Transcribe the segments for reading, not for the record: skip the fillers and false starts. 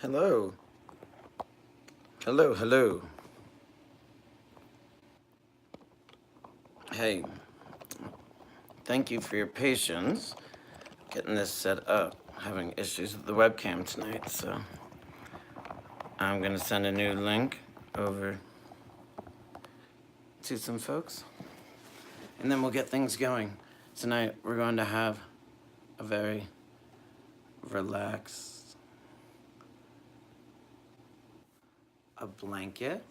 Hello. Hello, hello. Hey, thank you for your patience getting this set up. Having issues with the webcam tonight, so I'm gonna send a new link over to some folks, and then we'll get things going. Tonight, we're going to have a very relaxed, a blanket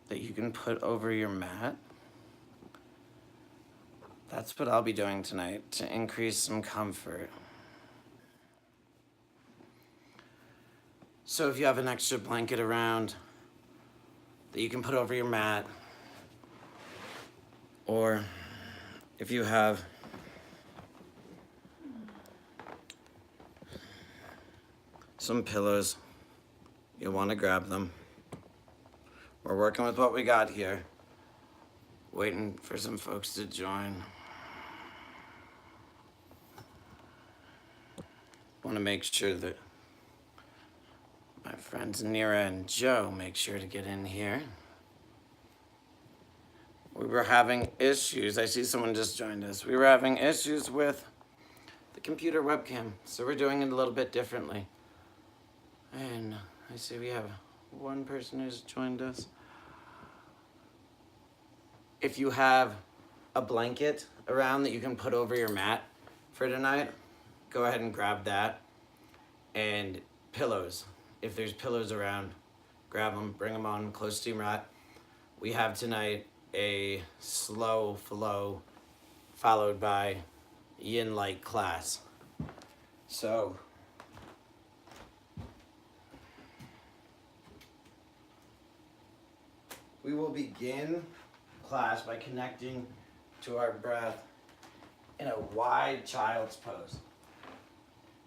that you can put over your mat. That's what I'll be doing tonight to increase some comfort. So if you have an extra blanket around that you can put over your mat, or if you have some pillows, you'll want to grab them. We're working with what we got here, waiting for some folks to join. Want to make sure that my friends Nira and Joe make sure to get in here. We were having issues. I see someone just joined us. We were having issues with the computer webcam, so we're doing it a little bit differently. And I see we have one person who's joined us. If you have a blanket around that you can put over your mat for tonight, go ahead and grab that. And pillows. If there's pillows around, grab them, bring them on close to your mat. We have tonight a slow flow followed by yin light class. So we will begin class by connecting to our breath in a wide child's pose.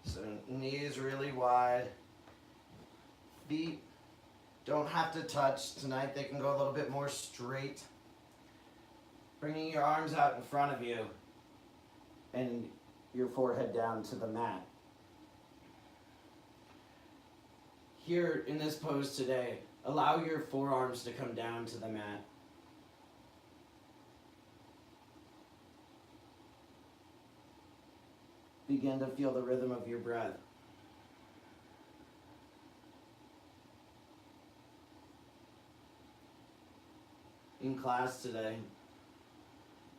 So knees really wide, feet don't have to touch. Tonight they can go a little bit more straight. Bringing your arms out in front of you and your forehead down to the mat. Here in this pose today, allow your forearms to come down to the mat. Begin to feel the rhythm of your breath. In class today,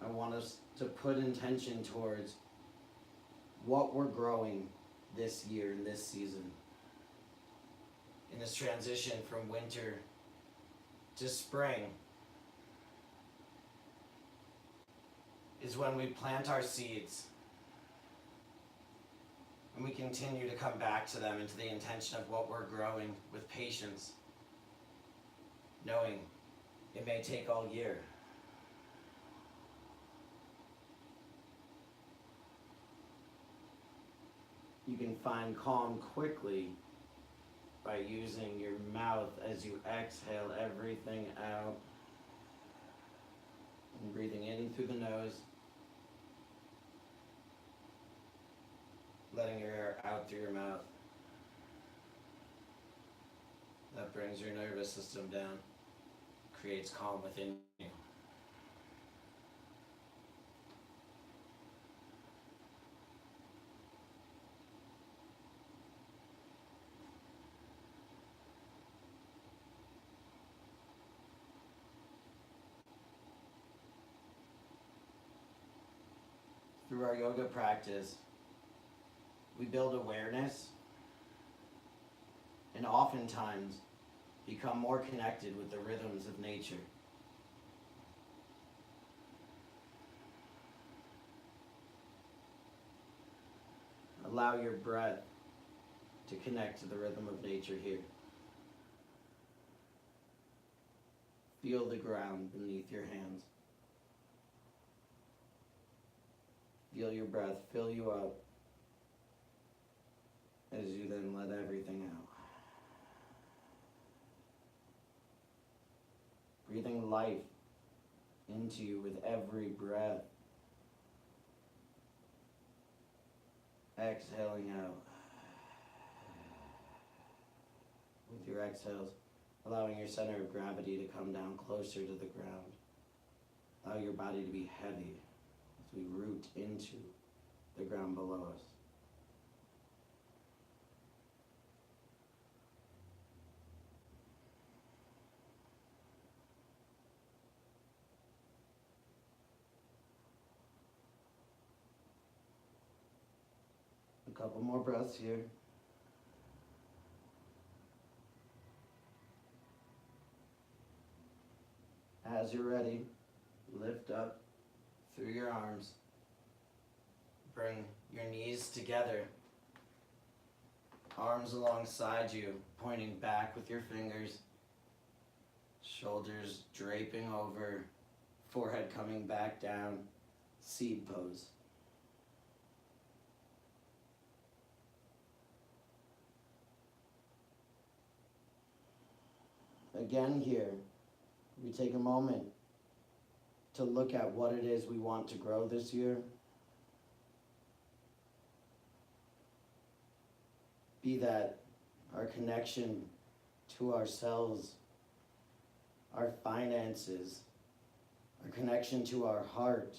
I want us to put intention towards what we're growing this year and this season. In this transition from winter to spring is when we plant our seeds. And we continue to come back to them into the intention of what we're growing with patience, knowing it may take all year. You can find calm quickly by using your mouth as you exhale everything out and breathing in through the nose. Letting your air out through your mouth. That brings your nervous system down, creates calm within you. Through our yoga practice, we build awareness and oftentimes become more connected with the rhythms of nature. Allow your breath to connect to the rhythm of nature here. Feel the ground beneath your hands. Feel your breath fill you up as you then let everything out. Breathing life into you with every breath. Exhaling out. with your exhales, allowing your center of gravity to come down closer to the ground. Allow your body to be heavy as we root into the ground below us. A couple more breaths here. As you're ready, lift up through your arms. Bring your knees together. Arms alongside you, pointing back with your fingers. Shoulders draping over, forehead coming back down. Seed pose. Again here, we take a moment to look at what it is we want to grow this year. Be that our connection to ourselves, our finances, our connection to our heart,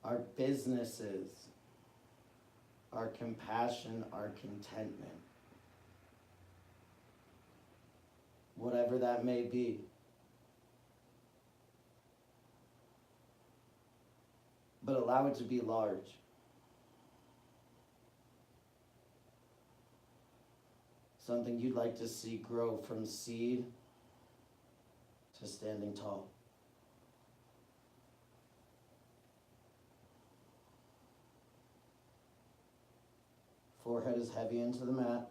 our businesses, our compassion, our contentment. Whatever that may be. But allow it to be large. Something you'd like to see grow from seed to standing tall. Forehead is heavy into the mat.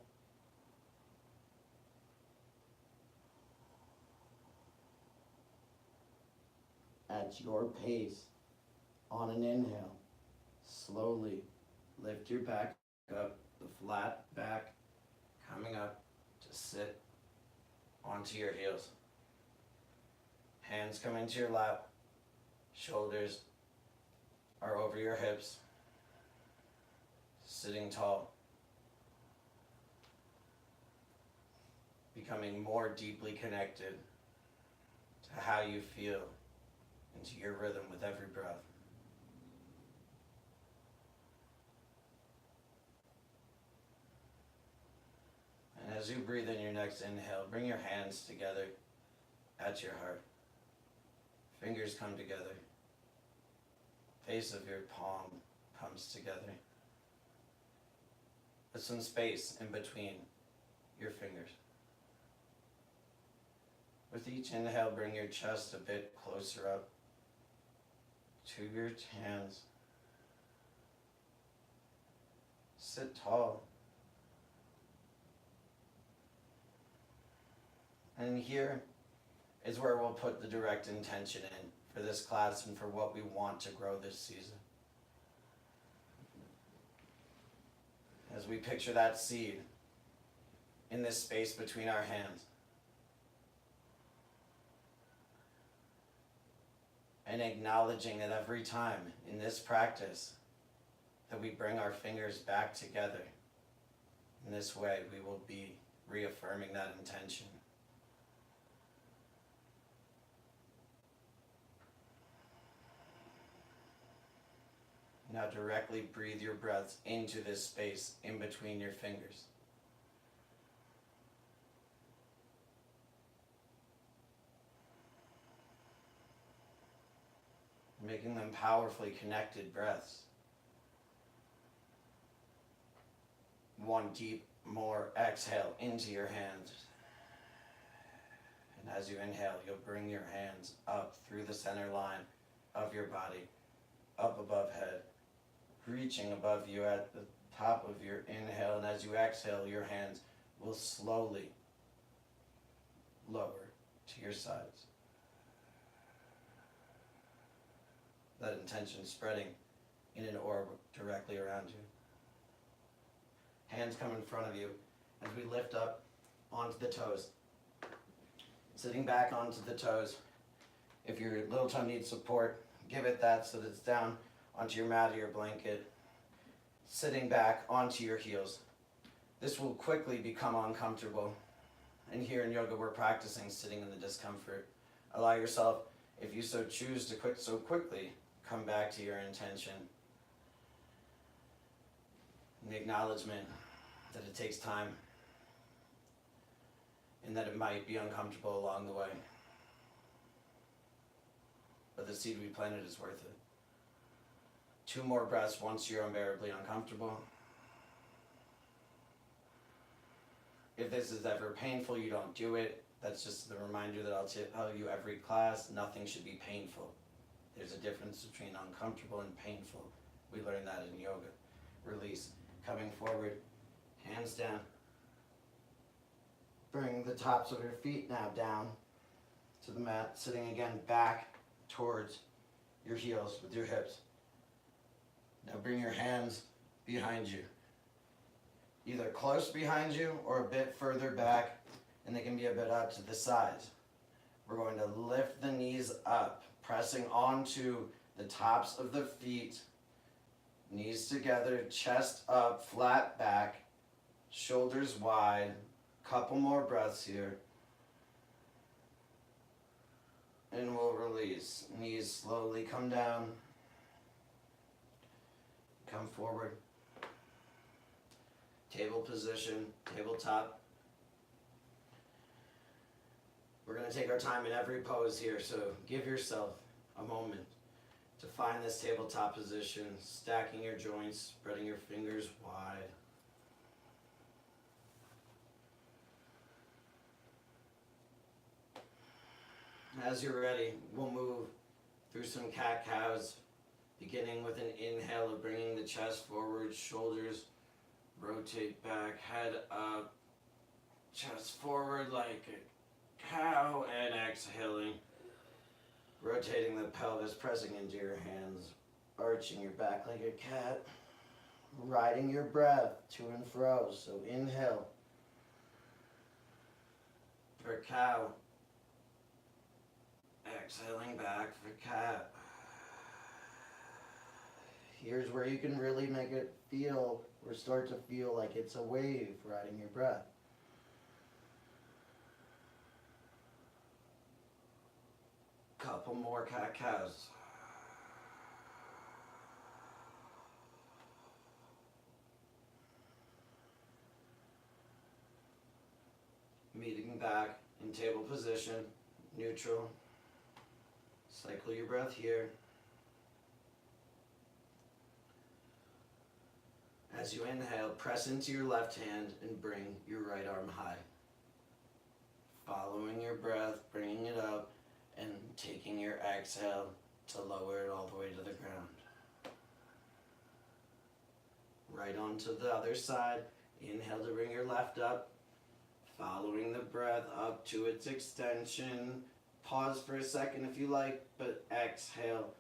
At your pace, on an inhale, slowly lift your back up, the flat back coming up to sit onto your heels. Hands come into your lap, shoulders are over your hips, sitting tall, becoming more deeply connected to how you feel, into your rhythm with every breath. And as you breathe in your next inhale, bring your hands together at your heart. Fingers come together. Face of your palm comes together. Put some space in between your fingers. With each inhale, bring your chest a bit closer up to your hands. Sit tall. And here is where we'll put the direct intention in for this class and for what we want to grow this season. As we picture that seed in this space between our hands. And acknowledging that every time in this practice that we bring our fingers back together, in this way we will be reaffirming that intention. Now directly breathe your breaths into this space in between your fingers. Making them powerfully connected breaths. One deep, more exhale into your hands. And as you inhale, you'll bring your hands up through the center line of your body, up above head, reaching above you at the top of your inhale. And as you exhale, your hands will slowly lower to your sides. That intention spreading in an orb directly around you. Hands come in front of you as we lift up onto the toes. Sitting back onto the toes. If your little toe needs support, give it that so that it's down onto your mat or your blanket. Sitting back onto your heels. This will quickly become uncomfortable. And here in yoga, we're practicing sitting in the discomfort. Allow yourself, if you so choose to quit so quickly, come back to your intention. And the acknowledgement that it takes time and that it might be uncomfortable along the way. But the seed we planted is worth it. 2 more breaths once you're unbearably uncomfortable. If this is ever painful, you don't do it. That's just the reminder that I'll tell you every class, nothing should be painful. There's a difference between uncomfortable and painful. We learned that in yoga. Release. Coming forward, hands down. Bring the tops of your feet now down to the mat, sitting again back towards your heels with your hips. Now bring your hands behind you. Either close behind you or a bit further back, and they can be a bit out to the sides. We're going to lift the knees up, pressing onto the tops of the feet, knees together, chest up, flat back, shoulders wide. Couple more breaths here. And we'll release. Knees slowly come down. Come forward. Table position, tabletop. We're going to take our time in every pose here, so give yourself a moment to find this tabletop position, stacking your joints, spreading your fingers wide. As you're ready, we'll move through some cat-cows, beginning with an inhale of bringing the chest forward, shoulders rotate back, head up, chest forward like a cow, and exhaling, rotating the pelvis, pressing into your hands, arching your back like a cat, riding your breath to and fro. So inhale for cow, exhaling back for cat. Here's where you can really make it feel or start to feel like it's a wave riding your breath. Couple more cat-cows. Meeting back in table position, neutral. Cycle your breath here. As you inhale, press into your left hand and bring your right arm high. Following your breath, bringing it up, and taking your exhale to lower it all the way to the ground. Right onto the other side. Inhale to bring your left up. Following the breath up to its extension. Pause for a second if you like, but exhale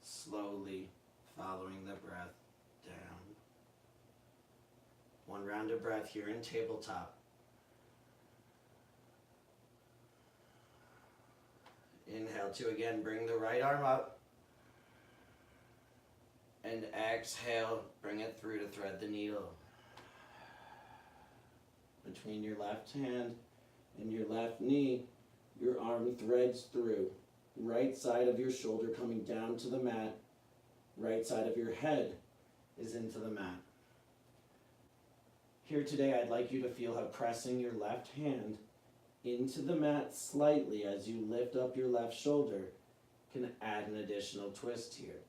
slowly, following the breath down. 1 round of breath here in tabletop. Inhale to again bring the right arm up. And exhale, bring it through to thread the needle. Between your left hand and your left knee, your arm threads through. Right side of your shoulder coming down to the mat. Right side of your head is into the mat. Here today, I'd like you to feel how pressing your left hand into the mat slightly as you lift up your left shoulder can add an additional twist here.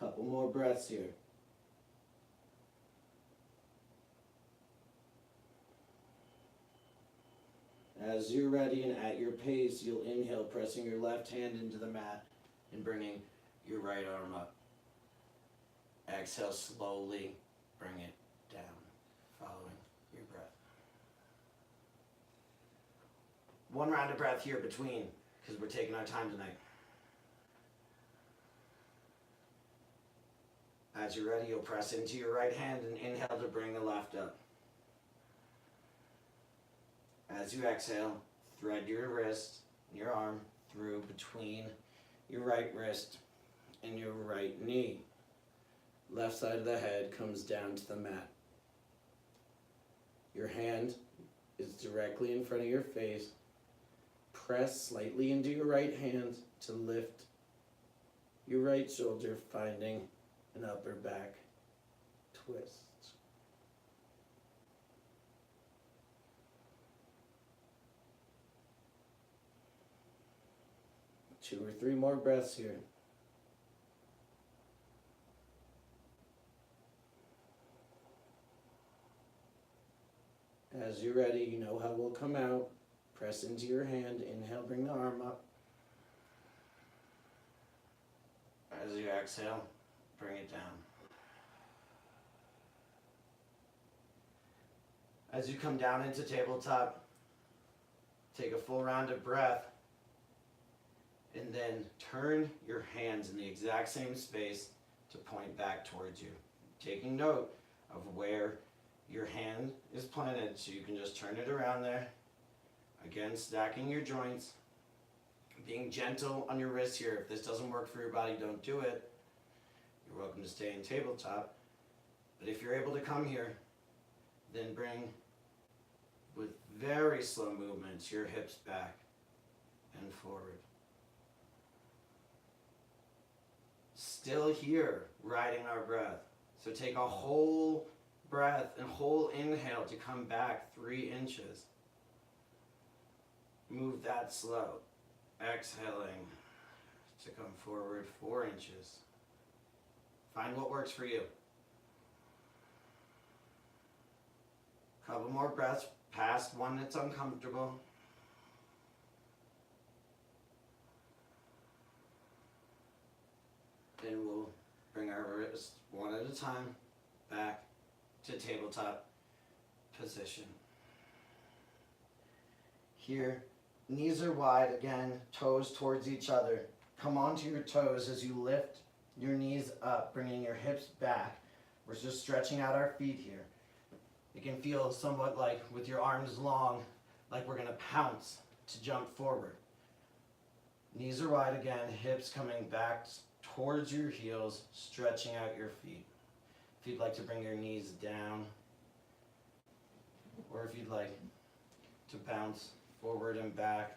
Couple more breaths here. As you're ready and at your pace, you'll inhale, pressing your left hand into the mat and bringing your right arm up. Exhale slowly, bring it down, following your breath. 1 round of breath here between, because we're taking our time tonight. As you're ready, you'll press into your right hand and inhale to bring the left up. As you exhale, thread your wrist, your arm through between your right wrist and your right knee. Left side of the head comes down to the mat. Your hand is directly in front of your face. Press slightly into your right hand to lift your right shoulder, finding an upper back twist. 2 or 3 more breaths here. As you're ready, you know how we'll come out. Press into your hand. Inhale, bring the arm up. As you exhale, bring it down. As you come down into tabletop, take a full round of breath, and then turn your hands in the exact same space to point back towards you. Taking note of where your hand is planted, so you can just turn it around there. Again, stacking your joints, being gentle on your wrists here. If this doesn't work for your body, don't do it. You're welcome to stay in tabletop. But if you're able to come here, then bring, with very slow movements, your hips back and forward. Still here, riding our breath. So take a whole breath and whole inhale to come back 3 inches. Move that slow. Exhaling to come forward 4 inches. Find what works for you. Couple more breaths past one that's uncomfortable. Then we'll bring our wrists one at a time back to tabletop position. Here, knees are wide again, toes towards each other. Come onto your toes as you lift your knees up, bringing your hips back. We're just stretching out our feet here. It can feel somewhat like, with your arms long, like we're gonna pounce to jump forward. Knees are wide again, hips coming back towards your heels, stretching out your feet. If you'd like to bring your knees down, or if you'd like to bounce forward and back,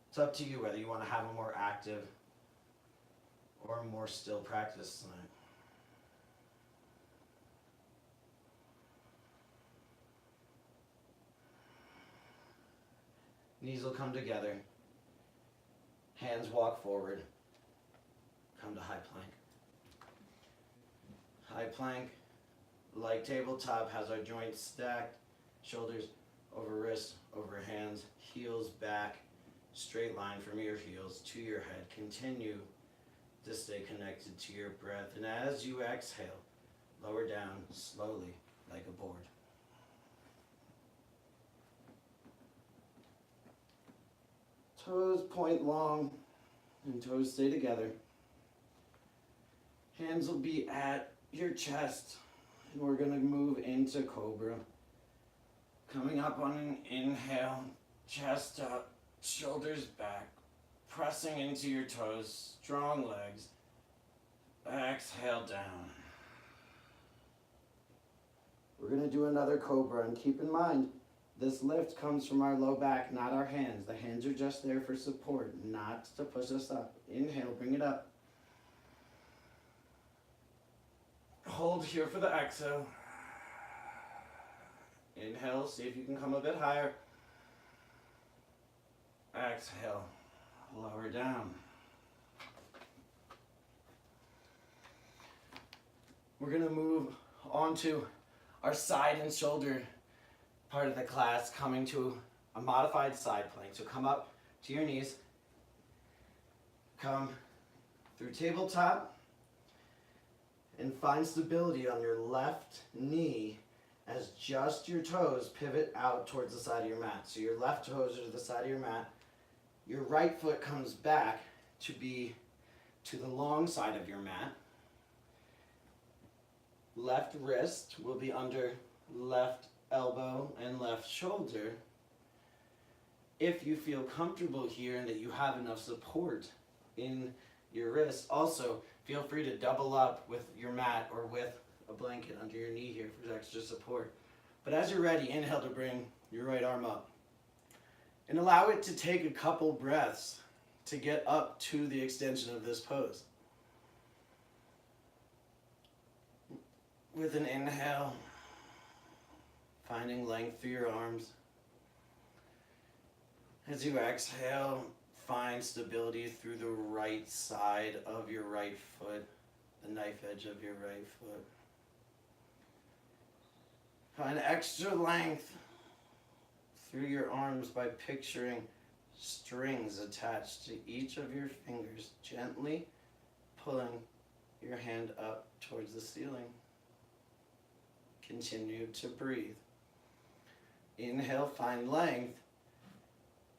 it's up to you whether you want to have a more active or more still practice tonight. Knees will come together. Hands walk forward. Come to high plank. High plank, like tabletop, has our joints stacked. Shoulders over wrists, over hands, heels back. Straight line from your heels to your head. Continue to stay connected to your breath. And as you exhale, lower down slowly like a board. Toes point long and toes stay together. Hands will be at your chest, and we're going to move into Cobra. Coming up on an inhale, chest up, shoulders back, pressing into your toes, strong legs. Exhale down. We're going to do another Cobra, and keep in mind, this lift comes from our low back, not our hands. The hands are just there for support, not to push us up. Inhale, bring it up. Hold here for the exhale. Inhale, see if you can come a bit higher. Exhale, lower down. We're going to move on to our side and shoulder part of the class, coming to a modified side plank. So come up to your knees, come through tabletop, and find stability on your left knee as just your toes pivot out towards the side of your mat. So your left toes are to the side of your mat. Your right foot comes back to be to the long side of your mat. Left wrist will be under left elbow and left shoulder. If you feel comfortable here and that you have enough support in your wrists. Also, feel free to double up with your mat or with a blanket under your knee here for extra support. But as you're ready, inhale to bring your right arm up. And allow it to take a couple breaths to get up to the extension of this pose. With an inhale, finding length through your arms. As you exhale, find stability through the right side of your right foot, the knife edge of your right foot. Find extra length through your arms by picturing strings attached to each of your fingers, gently pulling your hand up towards the ceiling. Continue to breathe. Inhale, find length.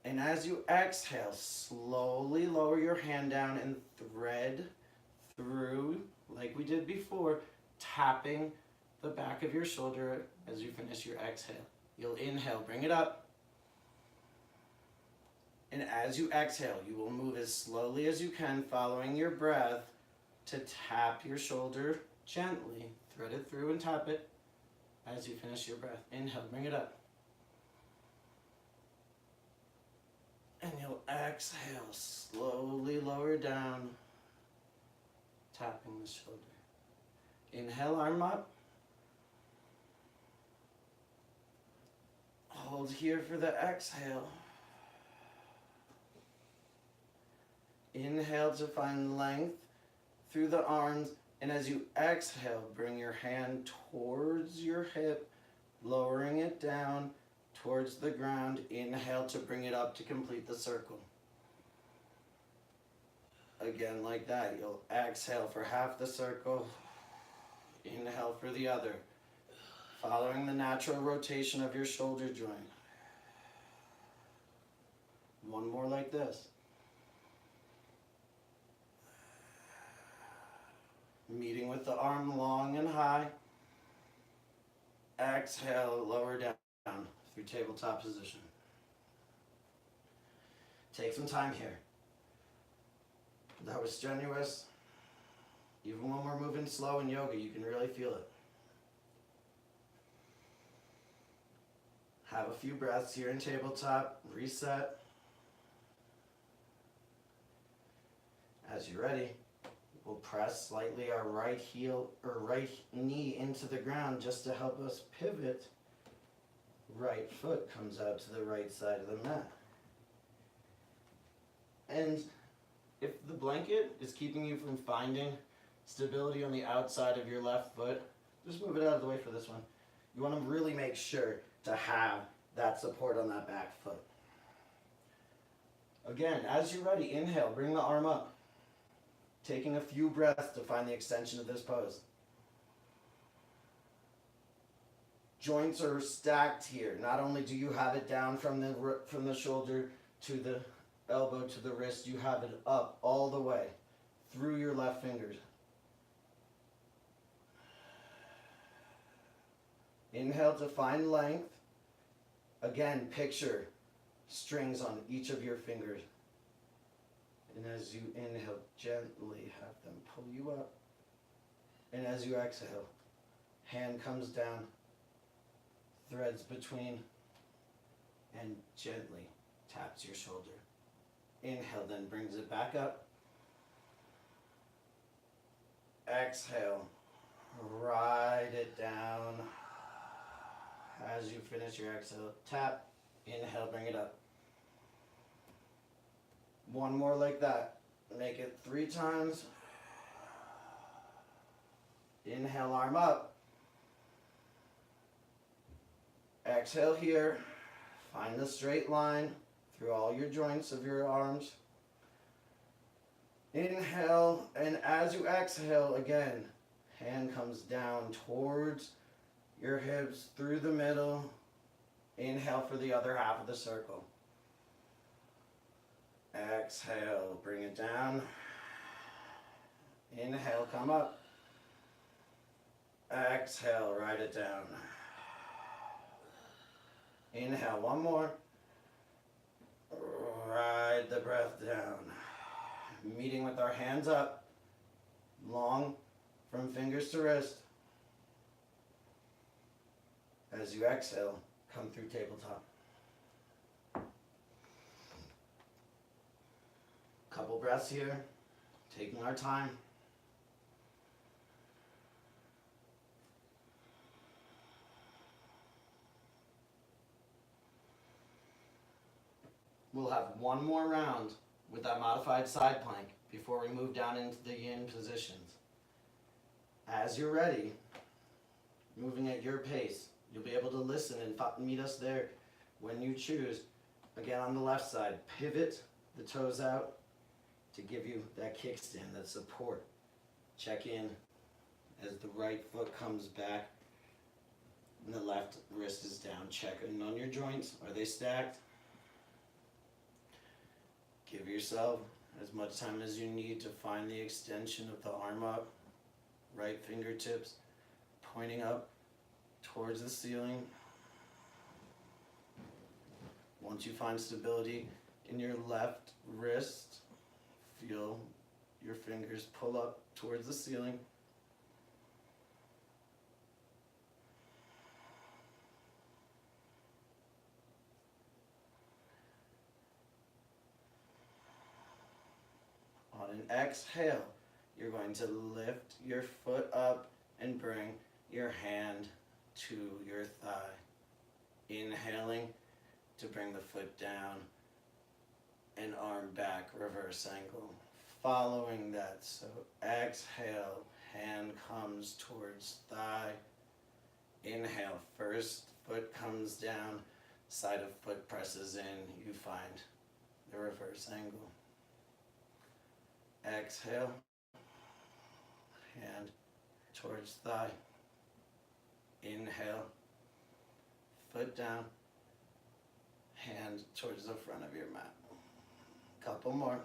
And as you exhale, slowly lower your hand down and thread through, like we did before, tapping the back of your shoulder as you finish your exhale. You'll inhale, bring it up. And as you exhale, you will move as slowly as you can, following your breath, to tap your shoulder gently. Thread it through and tap it as you finish your breath. Inhale, bring it up. And you'll exhale, slowly lower down, tapping the shoulder. Inhale, arm up. Hold here for the exhale. Inhale to find length through the arms, and as you exhale, bring your hand towards your hip, lowering it down towards the ground. Inhale to bring it up to complete the circle. Again, like that, you'll exhale for half the circle, inhale for the other, following the natural rotation of your shoulder joint. One more like this. Meeting with the arm long and high. Exhale, lower down through tabletop position. Take some time here. That was strenuous. Even when we're moving slow in yoga, you can really feel it. Have a few breaths here in tabletop. Reset. As you're ready, we'll press slightly our right heel or right knee into the ground just to help us pivot. Right foot comes out to the right side of the mat. And if the blanket is keeping you from finding stability on the outside of your left foot, just move it out of the way for this one. You want to really make sure to have that support on that back foot. Again, as you're ready, inhale, bring the arm up. Taking a few breaths to find the extension of this pose. Joints are stacked here. Not only do you have it down from the shoulder to the elbow to the wrist, you have it up all the way through your left fingers. Inhale to find length. Again, picture strings on each of your fingers. And as you inhale, gently have them pull you up. And as you exhale, hand comes down, threads between, and gently taps your shoulder. Inhale, then brings it back up. Exhale, ride it down. As you finish your exhale, tap. Inhale, bring it up. One more like that. Make it 3 times. Inhale, arm up. Exhale here. Find the straight line through all your joints of your arms. Inhale, and as you exhale, again, hand comes down towards your hips through the middle. Inhale for the other half of the circle. Exhale, bring it down. Inhale, come up. Exhale, ride it down. Inhale, one more. Ride the breath down. meeting with our hands up, long from fingers to wrist. As you exhale, come through tabletop. Couple breaths here, taking our time. We'll have one more round with that modified side plank before we move down into the yin positions. As you're ready, moving at your pace, you'll be able to listen and meet us there when you choose. Again, on the left side, pivot the toes out to give you that kickstand, that support. Check in as the right foot comes back and the left wrist is down. Check in on your joints. Are they stacked? Give yourself as much time as you need to find the extension of the arm up, right fingertips pointing up towards the ceiling. Once you find stability in your left wrist, feel your fingers pull up towards the ceiling. On an exhale, you're going to lift your foot up and bring your hand to your thigh. Inhaling to bring the foot down and arm back, reverse angle. Following that, so exhale, hand comes towards thigh. Inhale, first foot comes down, side of foot presses in, you find the reverse angle. Exhale, hand towards thigh. Inhale, foot down, hand towards the front of your mat. Couple more.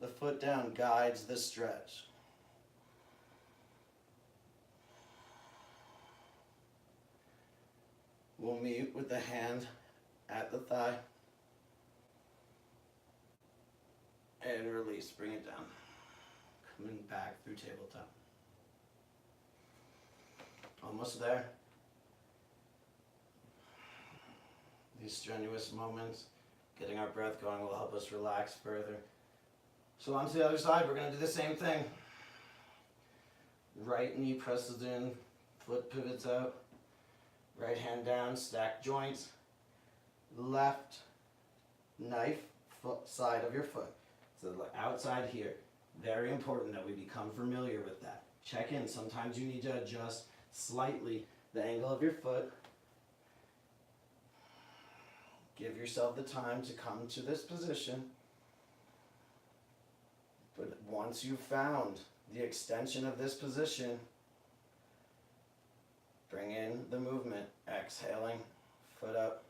The foot down guides the stretch. We'll meet with the hand at the thigh and release, bring it down. Coming back through tabletop. Almost there. These strenuous moments, getting our breath going will help us relax further. So onto the other side, we're going to do the same thing. Right knee presses in, foot pivots out. Right hand down, stack joints. Left knife foot side of your foot. So the outside here. Very important that we become familiar with that. Check in. Sometimes you need to adjust slightly the angle of your foot. Give yourself the time to come to this position. But once you've found the extension of this position, bring in the movement. Exhaling, foot up,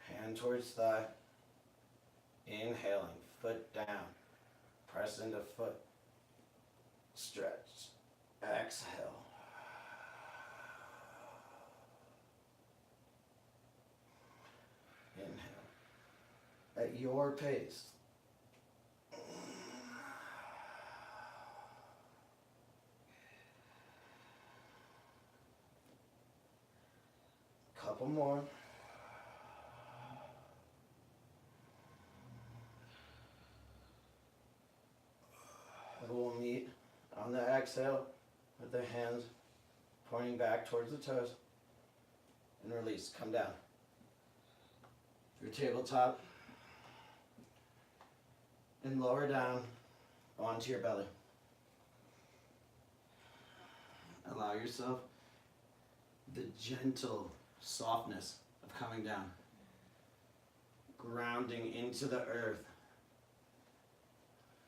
hand towards thigh. Inhaling, foot down. Press into foot. Stretch. Exhale. Inhale. At your pace. Couple more. We'll meet on the exhale with the hands pointing back towards the toes and release. Come down. Your tabletop and lower down onto your belly. Allow yourself the gentle softness of coming down, grounding into the earth,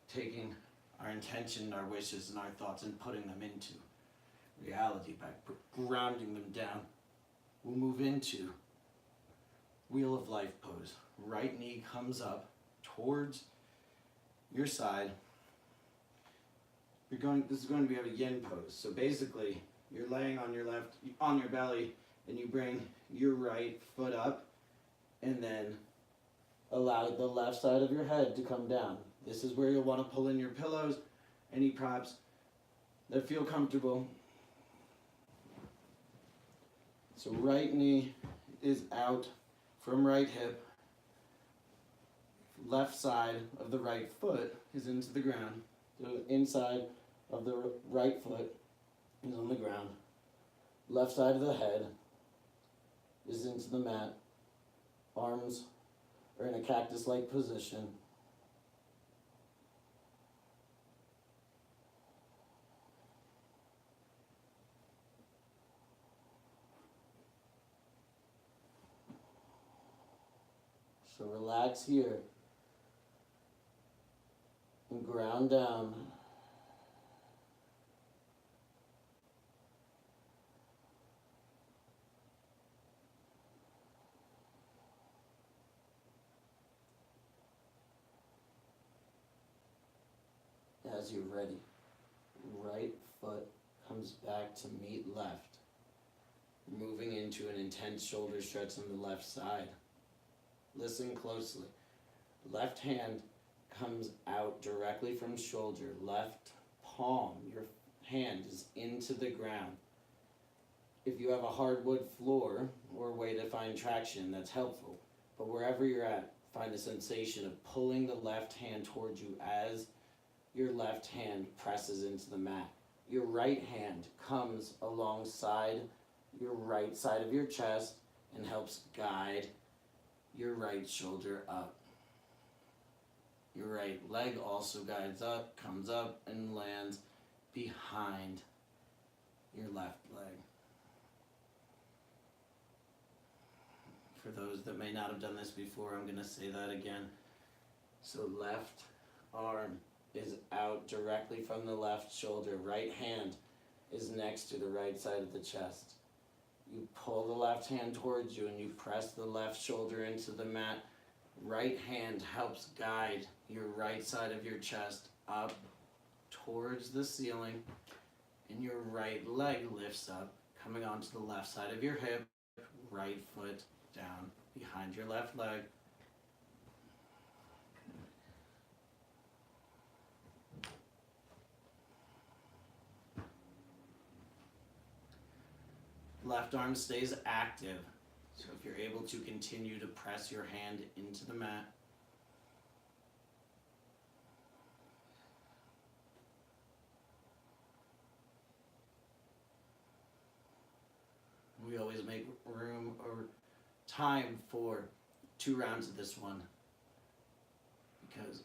taking our intention, our wishes, and our thoughts and putting them into reality by grounding them down. We'll move into Wheel of Life pose. Right knee comes up towards your side. This is going to be a yin pose. So basically, you're laying on your belly, and you bring your right foot up, and then allow the left side of your head to come down. This is where you'll want to pull in your pillows, any props that feel comfortable. So right knee is out from right hip. Left side of the right foot is into the ground. The inside of the right foot is on the ground. Left side of the head is into the mat. Arms are in a cactus-like position. So relax here and ground down. As you're ready, right foot comes back to meet left, moving into an intense shoulder stretch on the left side. Listen closely. Left hand comes out directly from shoulder. Left palm, your hand is into the ground. If you have a hardwood floor or way to find traction, that's helpful. But wherever you're at, find the sensation of pulling the left hand towards you as your left hand presses into the mat. Your right hand comes alongside your right side of your chest and helps guide your right shoulder up. Your right leg also guides up, comes up, and lands behind your left leg. For those that may not have done this before, I'm going to say that again. So left arm is out directly from the left shoulder. Right hand is next to the right side of the chest. You pull the left hand towards you and you press the left shoulder into the mat. Right hand helps guide your right side of your chest up towards the ceiling, and your right leg lifts up, coming onto the left side of your hip, right foot down behind your left leg. Left arm stays active, so if you're able to continue to press your hand into the mat. We always make room or time for 2 rounds of this one, because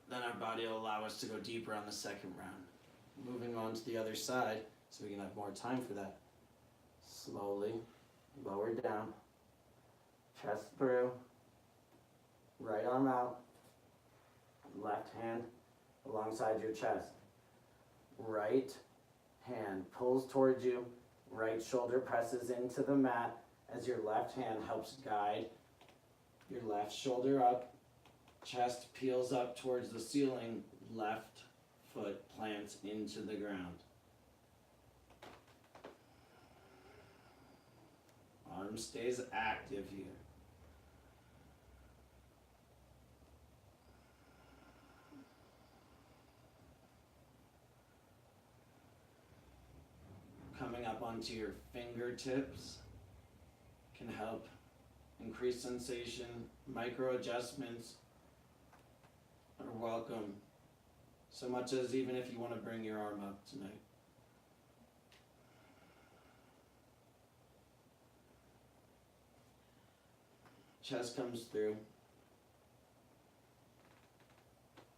then our body will allow us to go deeper on the second round. Moving on to the other side so we can have more time for that. Slowly lower down, chest through, right arm out, left hand alongside your chest. Right hand pulls towards you, right shoulder presses into the mat as your left hand helps guide your left shoulder up, chest peels up towards the ceiling, left foot plants into the ground. Arm stays active here. Coming up onto your fingertips can help increase sensation. Micro adjustments are welcome, so much as even if you want to bring your arm up tonight. Chest comes through.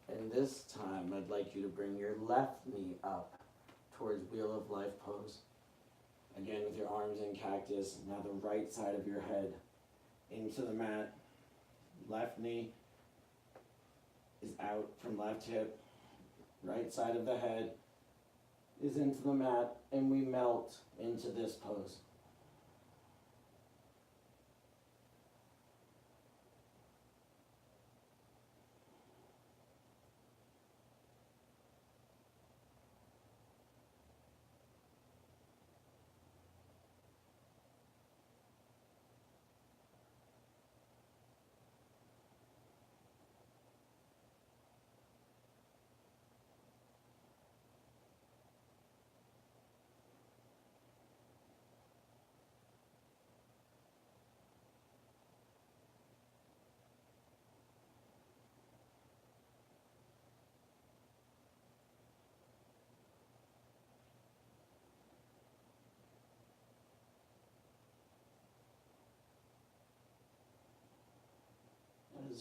And this time I'd like you to bring your left knee up towards Wheel of Life pose. Again with your arms in cactus. Now the right side of your head into the mat. Left knee is out from left hip. Right side of the head is into the mat, and we melt into this pose.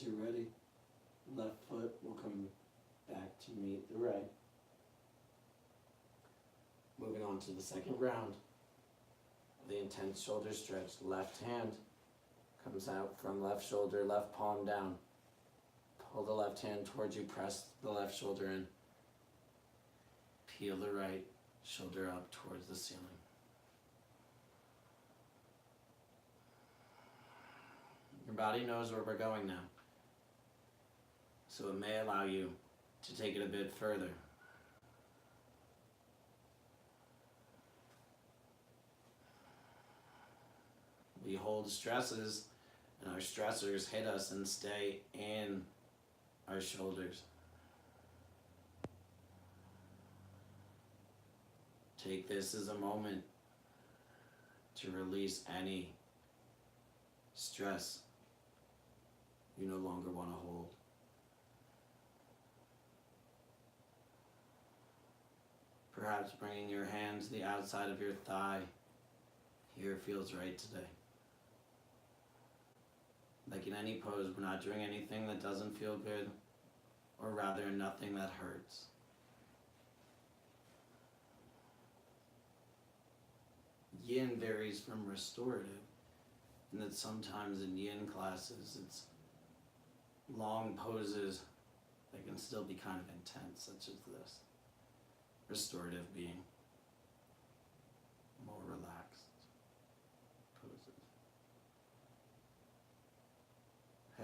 As you're ready, left foot will come back to meet the right. Moving on to the second round of the intense shoulder stretch. Left hand comes out from left shoulder, left palm down. Pull the left hand towards you, press the left shoulder in. Peel the right shoulder up towards the ceiling. Your body knows where we're going now, so it may allow you to take it a bit further. We hold stresses, and our stressors hit us and stay in our shoulders. Take this as a moment to release any stress you no longer want to hold. Perhaps bringing your hands to the outside of your thigh. Here feels right today. Like in any pose, we're not doing anything that doesn't feel good, or rather nothing that hurts. Yin varies from restorative, and that sometimes in yin classes it's long poses that can still be kind of intense, such as this. Restorative being more relaxed poses.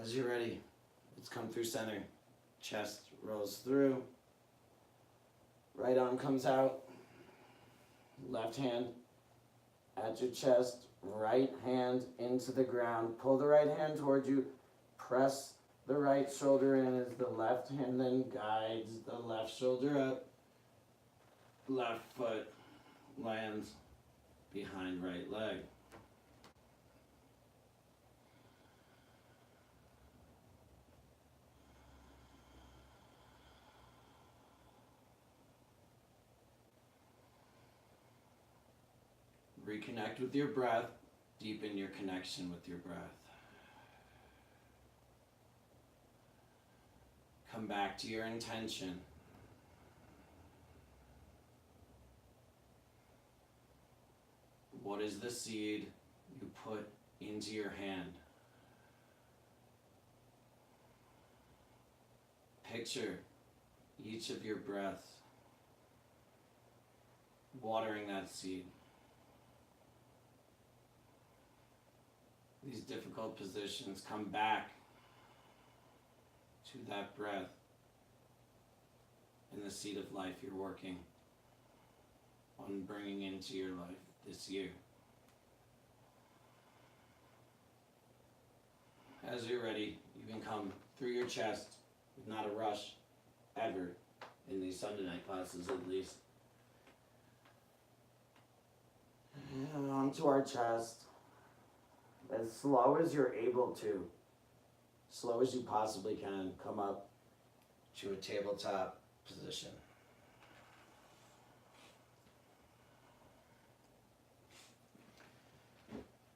As you're ready, let's come through center. Chest rolls through. Right arm comes out. Left hand at your chest. Right hand into the ground. Pull the right hand towards you. Press the right shoulder in as the left hand then guides the left shoulder up. Left foot lands behind right leg. Reconnect with your breath. Deepen your connection with your breath. Come back to your intention. What is the seed you put into your hand? Picture each of your breaths watering that seed. These difficult positions, come back to that breath and the seed of life you're working on bringing into your life this year. As you're ready, you can come through your chest with not a rush ever in these Sunday night classes at least. And onto our chest. As slow as you're able to, slow as you possibly can, come up to a tabletop position.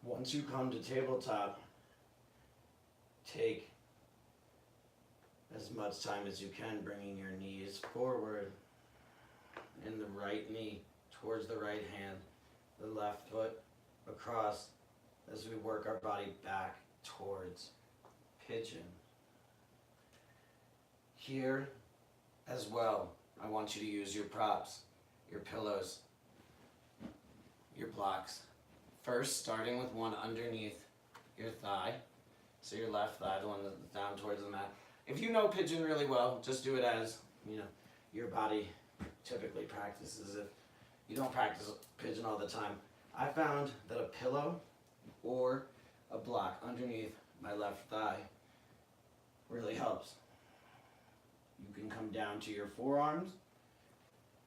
Once you come to tabletop, take as much time as you can, bringing your knees forward and the right knee towards the right hand, the left foot across as we work our body back towards pigeon. Here as well, I want you to use your props, your pillows, your blocks. First, starting with one underneath your thigh. So your left thigh, the one that's down towards the mat. If you know pigeon really well, just do it as, your body typically practices. If you don't practice pigeon all the time, I found that a pillow or a block underneath my left thigh really helps. You can come down to your forearms,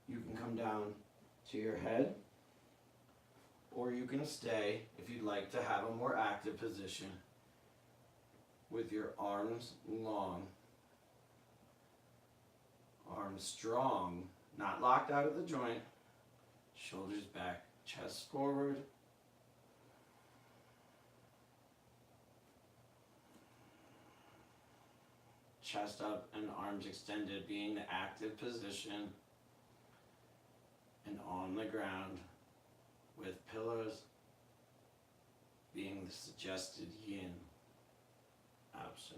you can come down to your head, or you can stay, if you'd like to have a more active position, with your arms long, arms strong, not locked out of the joint, shoulders back, chest forward. chest up and arms extended being the active position, and on the ground with pillows being the suggested yin option.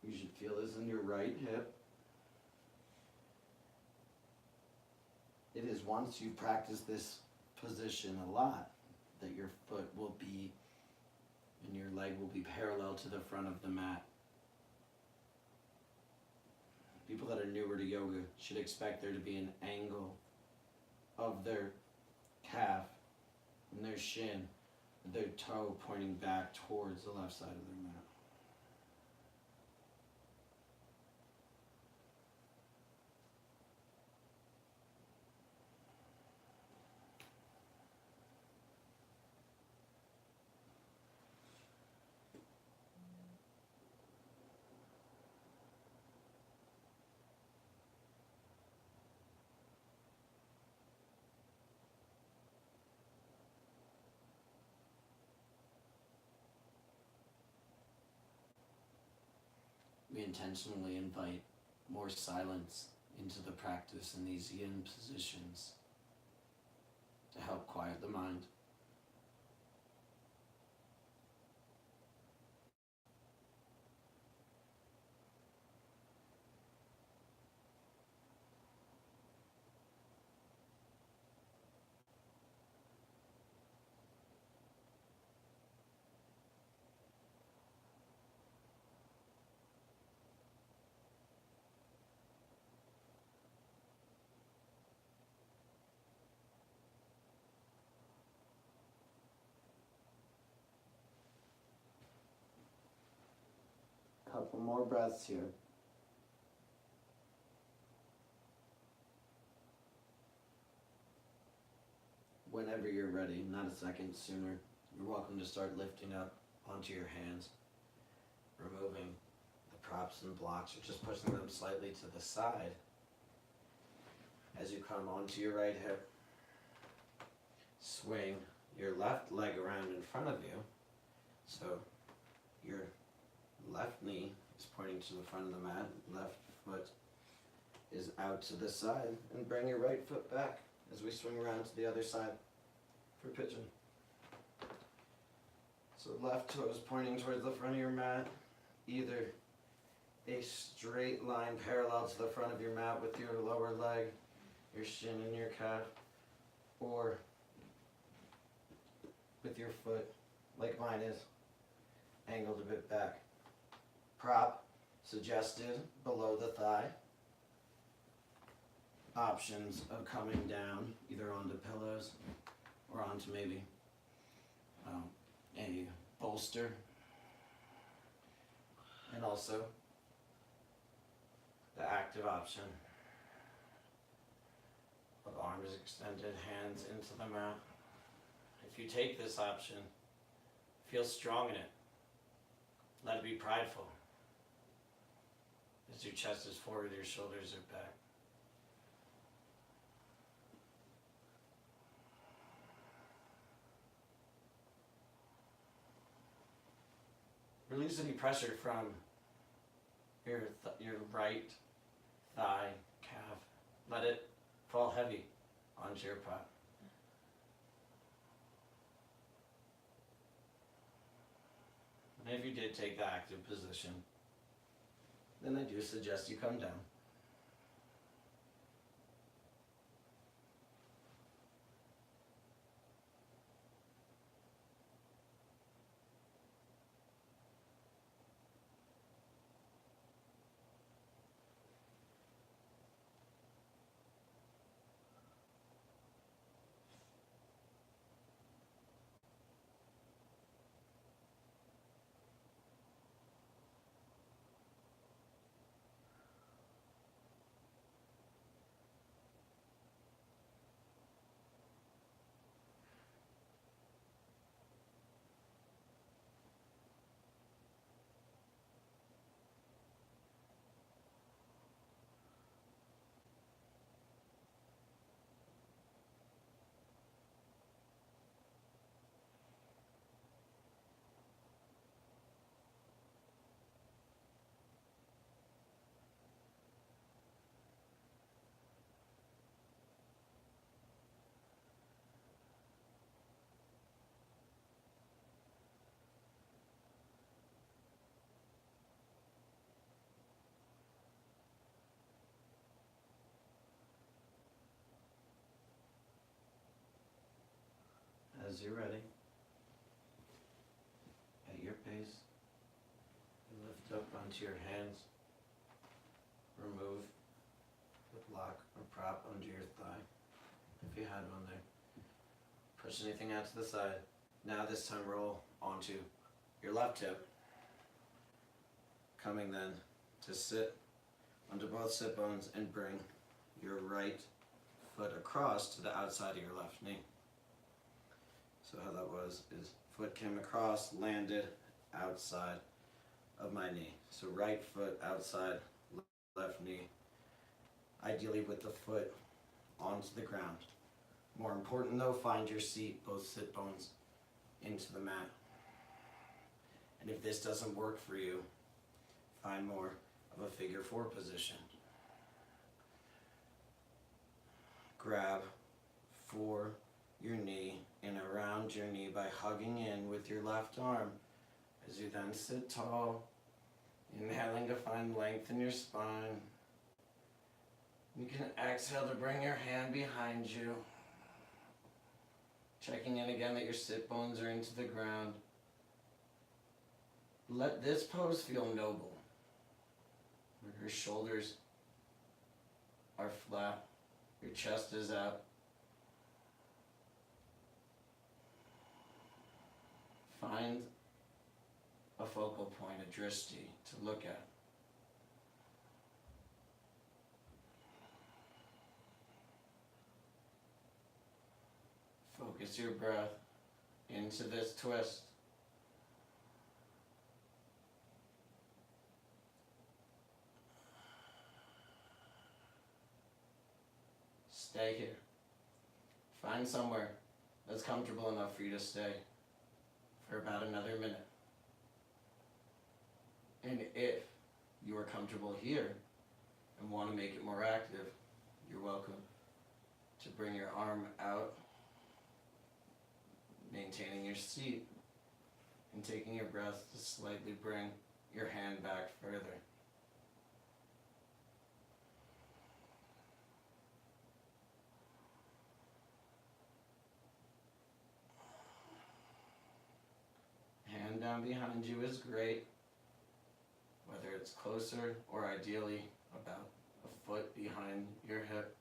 You should feel this in your right hip. It is once you practice this position a lot that your foot will be and your leg will be parallel to the front of the mat. People that are newer to yoga should expect there to be an angle of their calf and their shin, their toe pointing back towards the left side of their mat. We intentionally invite more silence into the practice in these yin positions to help quiet the mind. Couple more breaths here. Whenever you're ready, not a second sooner, you're welcome to start lifting up onto your hands, removing the props and blocks, or just pushing them slightly to the side as you come onto your right hip. Swing your left leg around in front of you, so your left knee is pointing to the front of the mat, left foot is out to the side, and bring your right foot back as we swing around to the other side for pigeon. So left toe is pointing towards the front of your mat, either a straight line parallel to the front of your mat with your lower leg, your shin and your calf, or with your foot, like mine is, angled a bit back. Prop suggested below the thigh. Options of coming down either onto pillows or onto maybe a bolster, and also the active option of arms extended, hands into the mat. If you take this option, feel strong in it. Let it be prideful. As your chest is forward, your shoulders are back. Release any pressure from your right thigh, calf. Let it fall heavy onto your prop. And if you did take the active position, then I do suggest you come down. onto your hands. Remove the block or prop under your thigh, if you had one there. Push anything out to the side. Now this time roll onto your left hip. Coming then to sit onto both sit bones and bring your right foot across to the outside of your left knee. So how that was is foot came across, landed outside of my knee. So right foot outside, left knee. Ideally with the foot onto the ground. More important though, find your seat, both sit bones into the mat. And if this doesn't work for you, find more of a figure 4 position. Grab for your knee and around your knee by hugging in with your left arm as you then sit tall, inhaling to find length in your spine. You can exhale to bring your hand behind you, checking in again that your sit bones are into the ground. Let this pose feel noble, where your shoulders are flat, your chest is out. Find a focal point, a drishti, to look at. Focus your breath into this twist. Stay here. Find somewhere that's comfortable enough for you to stay for about another minute. And if you are comfortable here and want to make it more active, you're welcome to bring your arm out, maintaining your seat, and taking your breath to slightly bring your hand back further. Hand down behind you is great, whether it's closer or ideally about a foot behind your hip.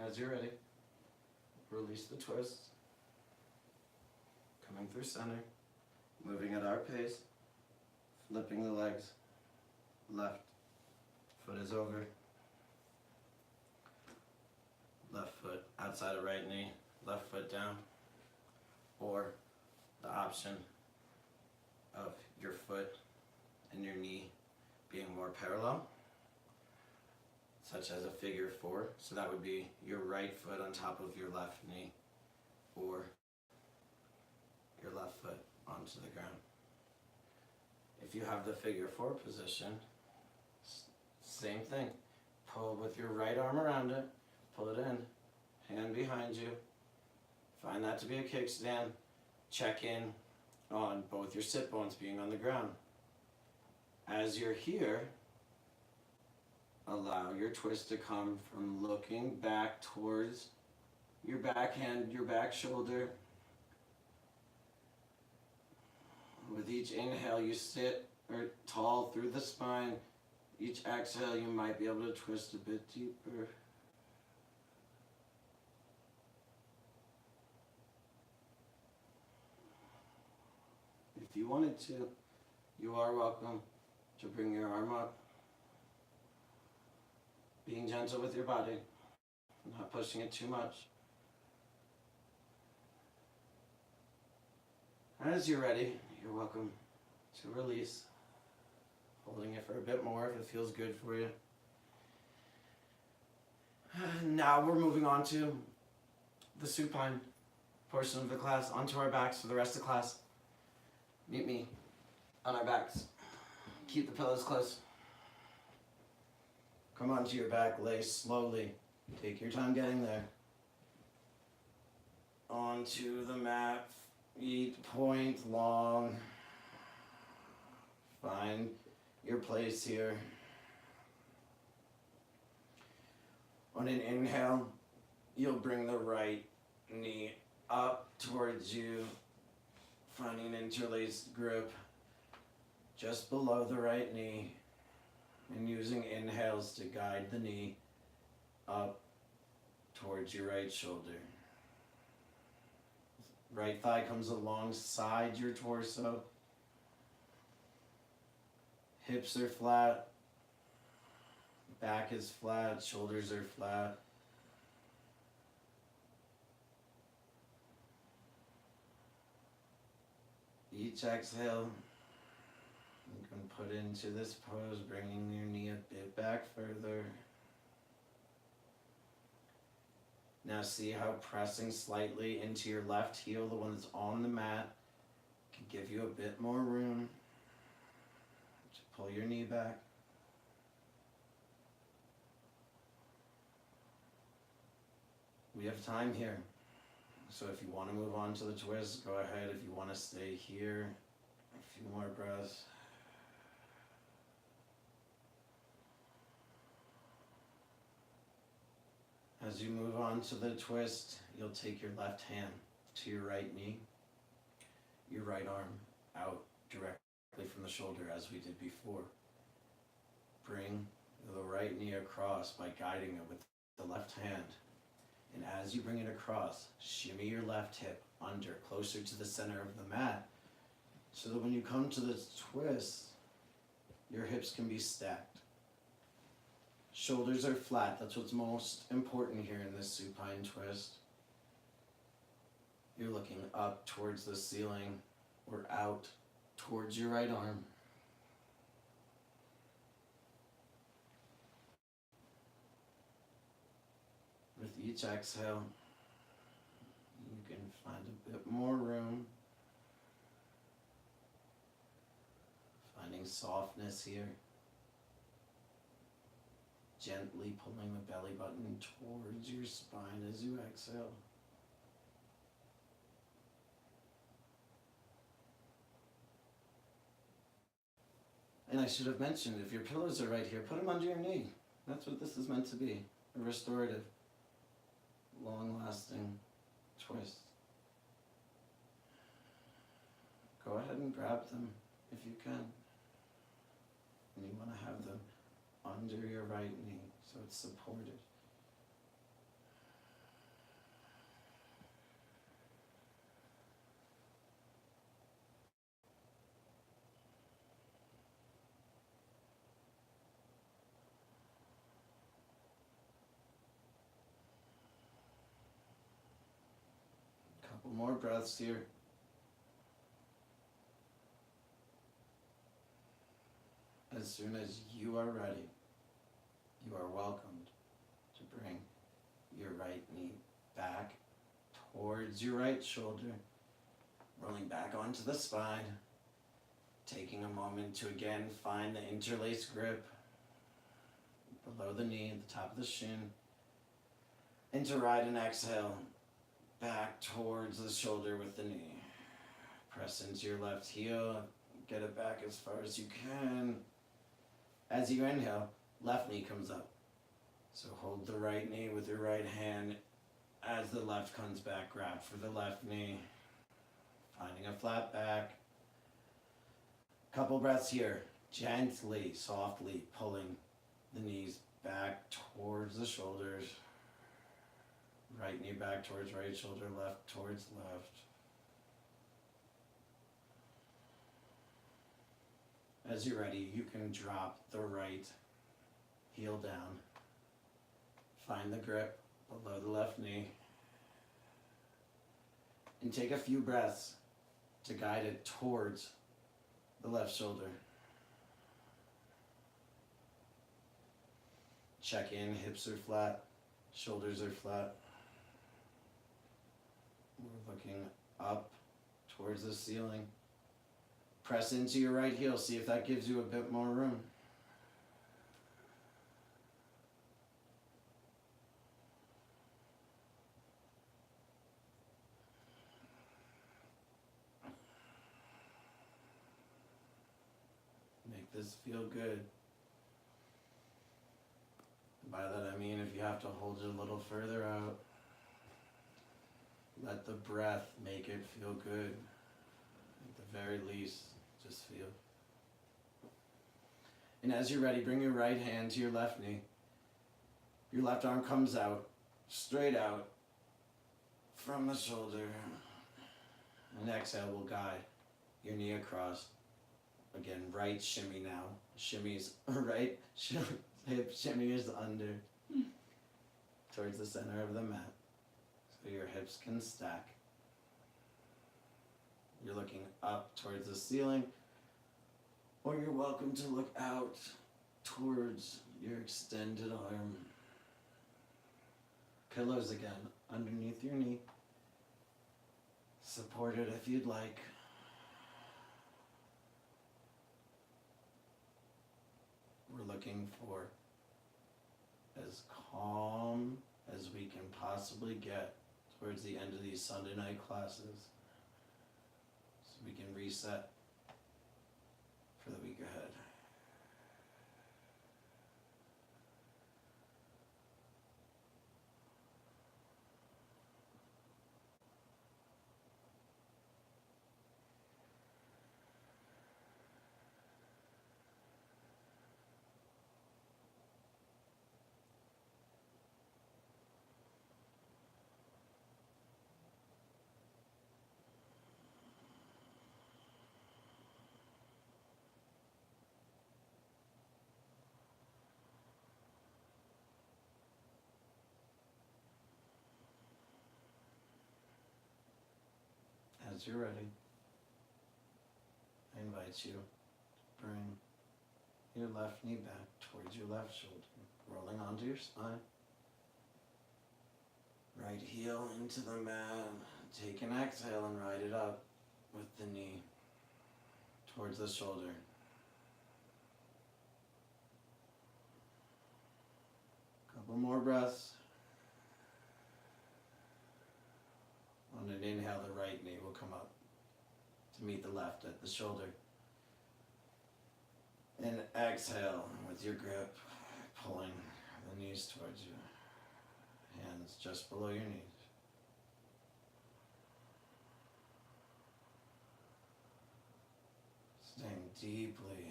As you're ready, release the twists, coming through center, moving at our pace, flipping the legs, left foot is over, left foot outside of right knee, left foot down, or the option of your foot and your knee being more parallel, such as a figure 4. So that would be your right foot on top of your left knee, or your left foot onto the ground. If you have the figure 4 position, same thing. Pull with your right arm around it, pull it in, hand behind you. Find that to be a kickstand. Check in on both your sit bones being on the ground. As you're here, allow your twist to come from looking back towards your back hand, your back shoulder. With each inhale, you sit tall through the spine. Each exhale, you might be able to twist a bit deeper. If you wanted to, you are welcome to bring your arm up. Being gentle with your body, not pushing it too much. As you're ready, you're welcome to release, holding it for a bit more if it feels good for you. Now we're moving on to the supine portion of the class, onto our backs for the rest of the class. Meet me on our backs. Keep the pillows close. Come onto your back, lay slowly. Take your time getting there. Onto the mat, feet point long. Find your place here. On an inhale, you'll bring the right knee up towards you, finding an interlaced grip just below the right knee, and using inhales to guide the knee up towards your right shoulder. Right thigh comes alongside your torso. Hips are flat. Back is flat. Shoulders are flat. Each exhale, you can put into this pose, bringing your knee a bit back further. Now see how pressing slightly into your left heel, the one that's on the mat, can give you a bit more room to pull your knee back. We have time here. So if you want to move on to the twist, go ahead. If you want to stay here, a few more breaths. As you move on to the twist, you'll take your left hand to your right knee, your right arm out directly from the shoulder as we did before. Bring the right knee across by guiding it with the left hand. And as you bring it across, shimmy your left hip under, closer to the center of the mat, so that when you come to the twist, your hips can be stacked. Shoulders are flat. That's what's most important here in this supine twist. You're looking up towards the ceiling or out towards your right arm. With each exhale, you can find a bit more room, finding softness here, gently pulling the belly button towards your spine as you exhale. And I should have mentioned, if your pillows are right here, put them under your knee. That's what this is meant to be, a restorative, long-lasting twist. Go ahead and grab them if you can. And you want to have them under your right knee so it's supported. Couple more breaths here. As soon as you are ready, you are welcomed to bring your right knee back towards your right shoulder, rolling back onto the spine, taking a moment to again find the interlaced grip below the knee at the top of the shin, and to ride an exhale back towards the shoulder with the knee. Press into your left heel, get it back as far as you can. As you inhale, left knee comes up. So hold the right knee with your right hand. As the left comes back, grab for the left knee, finding a flat back. Couple breaths here, gently, softly pulling the knees back towards the shoulders. Right knee back towards right shoulder, left towards left. As you're ready, you can drop the right heel down. Find the grip below the left knee. And take a few breaths to guide it towards the left shoulder. Check in, hips are flat, shoulders are flat. We're looking up towards the ceiling. Press into your right heel, see if that gives you a bit more room. Make this feel good. By that I mean if you have to hold it a little further out. Let the breath make it feel good. At the very least, just feel. And as you're ready, bring your right hand to your left knee. Your left arm comes out, straight out from the shoulder. And exhale will guide your knee across. Again, right shimmy now. Shimmy's right, hip shimmy is under towards the center of the mat. So your hips can stack. You're looking up towards the ceiling, or you're welcome to look out towards your extended arm. Pillows again underneath your knee. Support it if you'd like. We're looking for as calm as we can possibly get towards the end of these Sunday night classes, so we can reset for the week ahead. As you're ready, I invite you to bring your left knee back towards your left shoulder, rolling onto your spine. Right heel into the mat. Take an exhale and ride it up with the knee towards the shoulder. Couple more breaths. On an inhale, the right knee will come up to meet the left at the shoulder. And exhale with your grip, pulling the knees towards you. Hands just below your knees. Staying deeply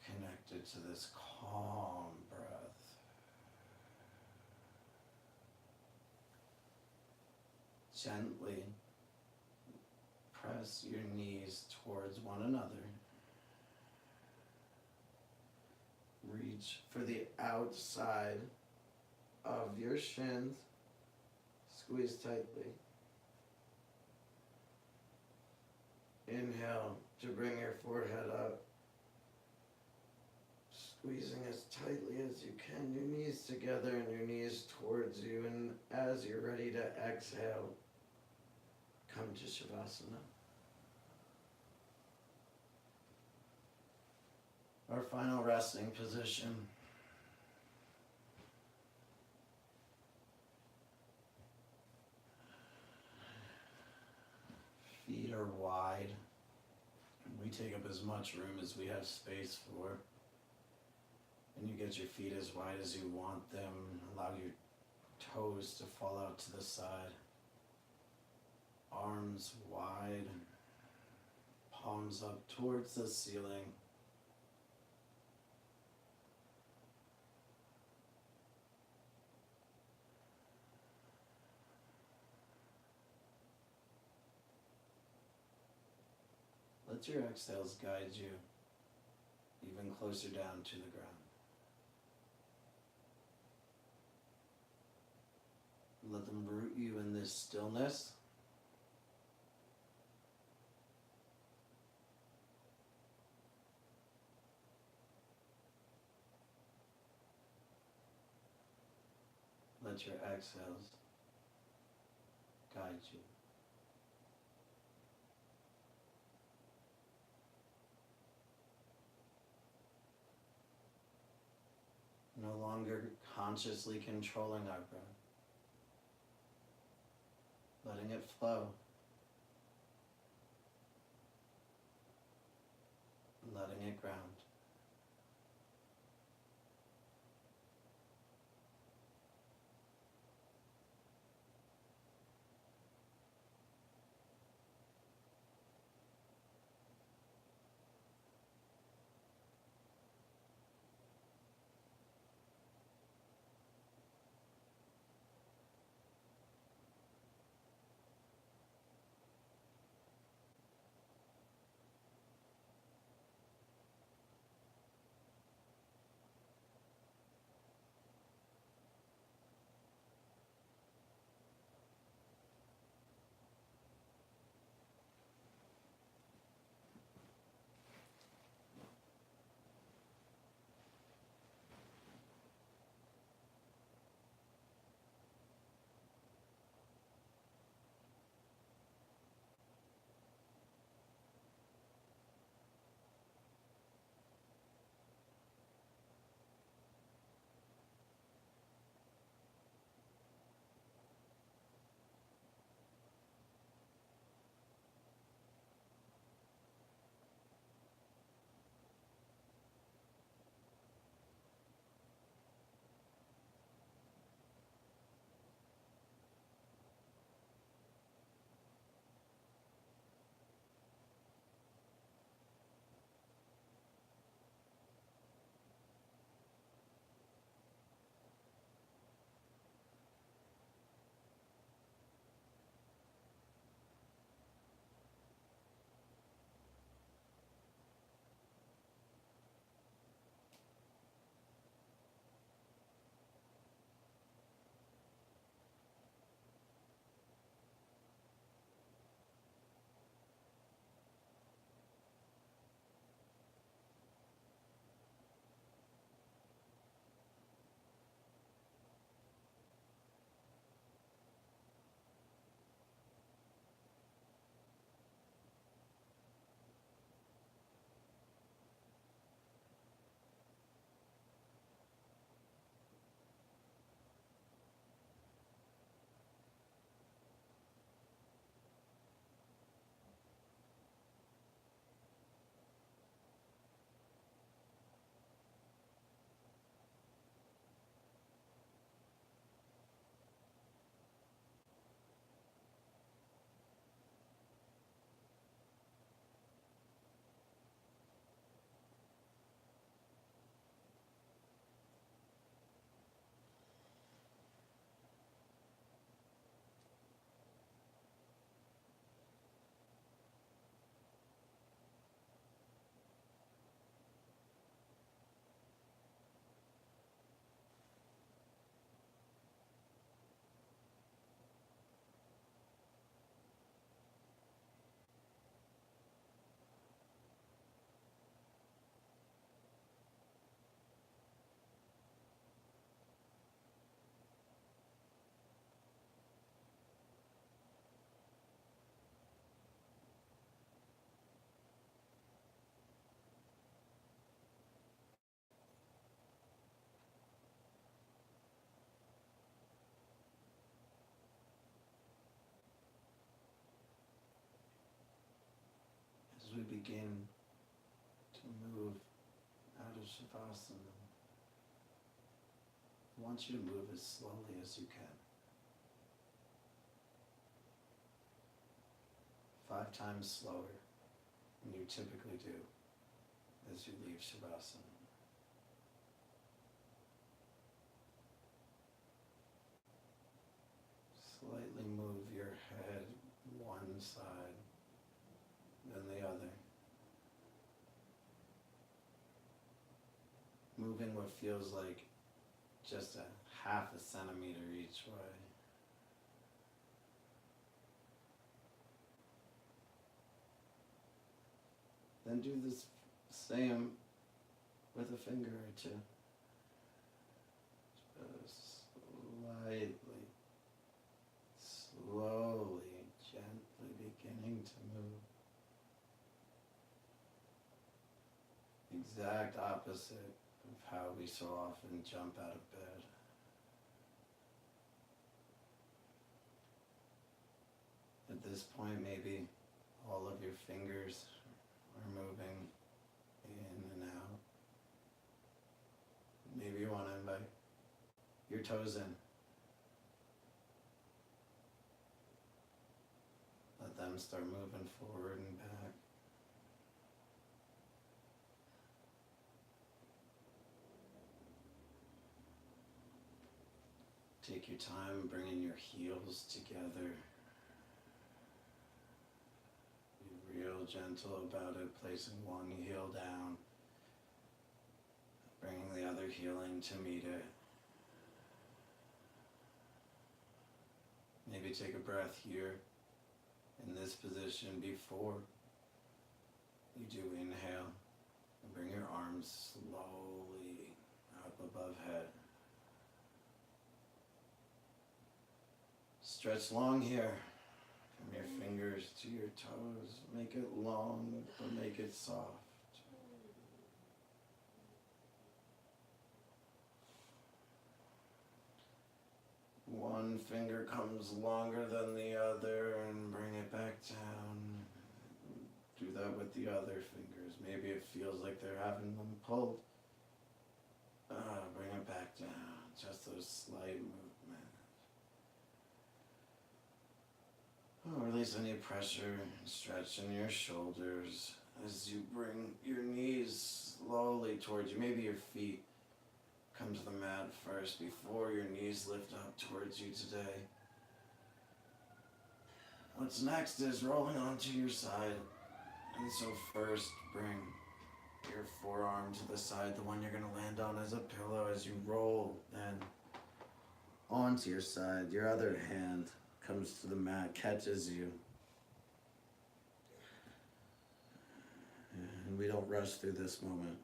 connected to this calm breath. Gently press your knees towards one another. Reach for the outside of your shins. Squeeze tightly. Inhale to bring your forehead up. Squeezing as tightly as you can, your knees together and your knees towards you. And as you're ready to exhale, come to Shavasana. Our final resting position. Feet are wide. We take up as much room as we have space for. And you get your feet as wide as you want them. Allow your toes to fall out to the side. Arms wide. Palms up towards the ceiling. Let your exhales guide you even closer down to the ground. Let them root you in this stillness. Let your exhales guide you. No longer consciously controlling our breath. Letting it flow. Letting it ground. begin to move out of Shavasana, I want you to move as slowly as you can. 5 times slower than you typically do as you leave Shavasana. Slightly move your head one side, then the other. Moving what feels like just a half a centimeter each way. Then do this same with a finger or two. Just slightly, slowly, gently beginning to move. Exact opposite of how we so often jump out of bed. At this point, maybe all of your fingers are moving in and out. Maybe you want to invite your toes in. Let them start moving forward and back. Take your time bringing your heels together. Be real gentle about it, placing one heel down, bringing the other heel in to meet it. Maybe take a breath here in this position before you do inhale, and bring your arms slowly up above head. Stretch long here, from your fingers to your toes. Make it long, but make it soft. One finger comes longer than the other and bring it back down. Do that with the other fingers. Maybe it feels like they're having them pulled. Bring it back down. Just those slight movements. Release any pressure and stretch in your shoulders as you bring your knees slowly towards you. Maybe your feet come to the mat first before your knees lift up towards you today. What's next is rolling onto your side. And so first bring your forearm to the side, the one you're going to land on as a pillow as you roll. Then onto your side, your other hand comes to the mat, catches you. And we don't rush through this moment.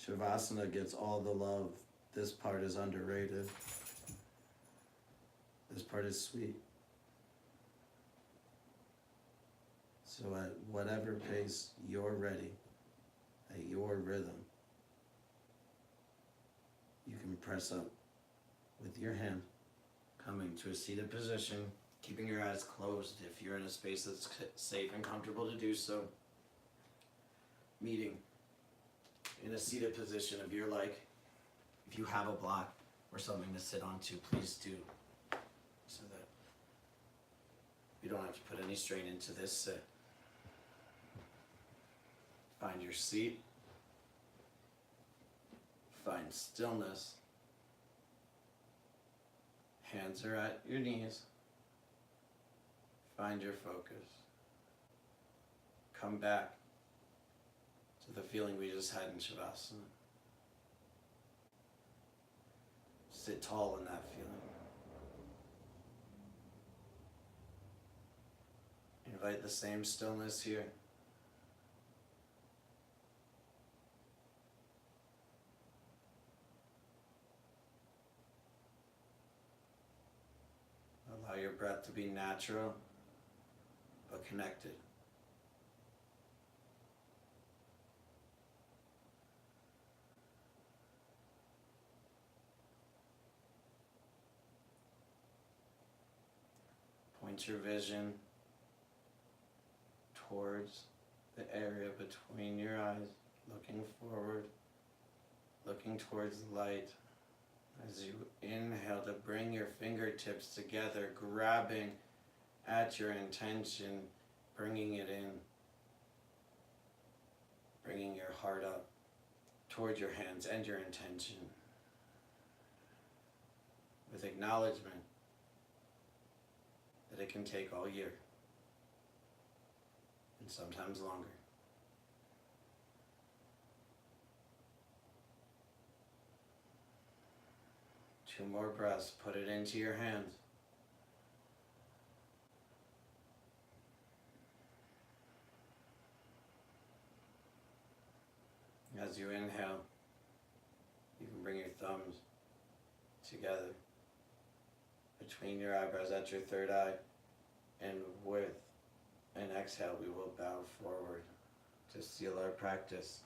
Shavasana gets all the love. This part is underrated. This part is sweet. So at whatever pace you're ready, at your rhythm, you can press up with your hand, coming to a seated position, keeping your eyes closed if you're in a space that's safe and comfortable to do so. Meeting in a seated position of your like. If you have a block or something to sit onto, please do, so that you don't have to put any strain into this sit. Find your seat. Find stillness. Hands are at your knees. Find your focus. Come back to the feeling we just had in Shavasana. Sit tall in that feeling. Invite the same stillness here. Allow your breath to be natural, but connected. Point your vision towards the area between your eyes, looking forward, looking towards the light. As you inhale, to bring your fingertips together, grabbing at your intention, bringing it in, bringing your heart up towards your hands and your intention, with acknowledgement that it can take all year, and sometimes longer. Two more breaths, put it into your hands. As you inhale, you can bring your thumbs together between your eyebrows at your third eye, and with an exhale, we will bow forward to seal our practice.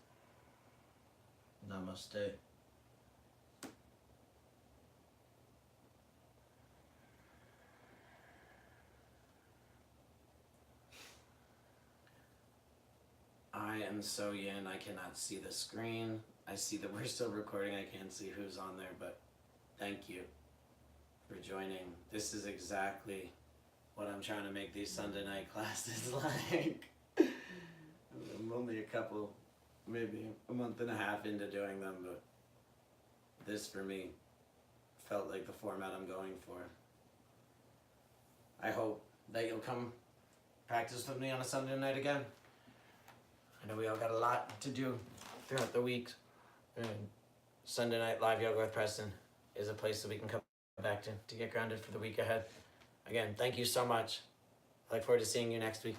Namaste. I am so yin, I cannot see the screen. I see that we're still recording, I can't see who's on there, but thank you for joining. This is exactly what I'm trying to make these Sunday night classes like. I'm only maybe a month and a half into doing them, but this for me felt like the format I'm going for. I hope that you'll come practice with me on a Sunday night again. I know we all got a lot to do throughout the week, and Sunday Night Live Yoga with Preston is a place that we can come back to get grounded for the week ahead. Again, thank you so much. I look forward to seeing you next week.